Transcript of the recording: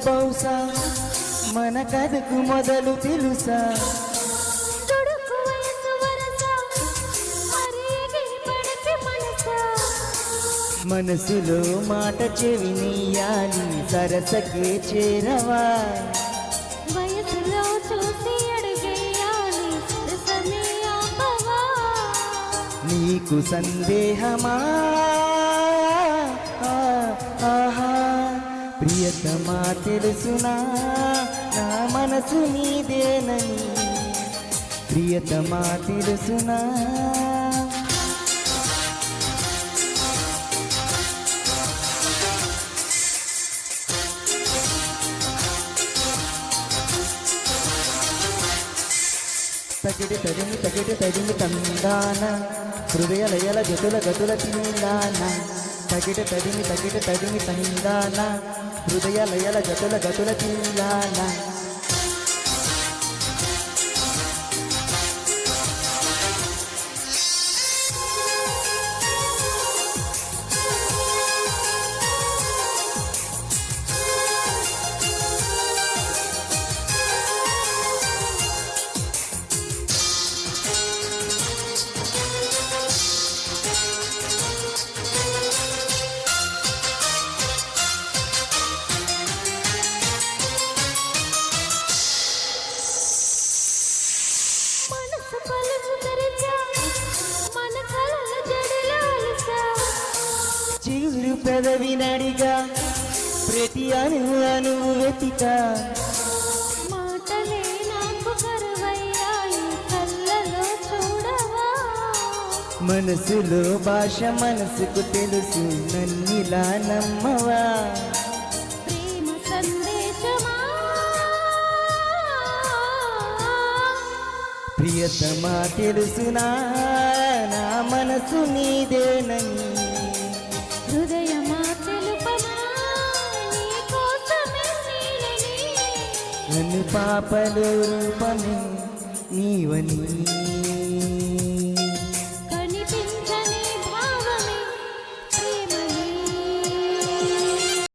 బహుశా మన కథకు మొదలు తెలుసా మనసులో మాట చెవినియాలి సరసకే చేరవా వయసులో చూసి అడుగేయాలి సరసమే ఆపవా నీకు సందేహమా ఆహా ప్రియతమా తెలుసునా నా మనసు నీదేనని ప్రియతమా తెలుసునా తగిడి తందాన హృదయ లయల జతుల గతుల తిందాన తగిడి తందాన హృదయ లయల జతుల గతుల తిందాన చిగురు పెదవి నడిగా ప్రతి అణువు వెతిక మాటలే నాకు కరువయ్యాయి కళ్ళలో చూడవా మనసులో భాష మనసుకు తెలుసు నన్నిలా నమ్మవా ప్రేమ సందేశమా ప్రియతమా తెలుసునా నా మనసు నీదేనని హృదయమా తెలుపమా నీ కోసమే నీలని నన్ను పాపలో రూపమే నీవని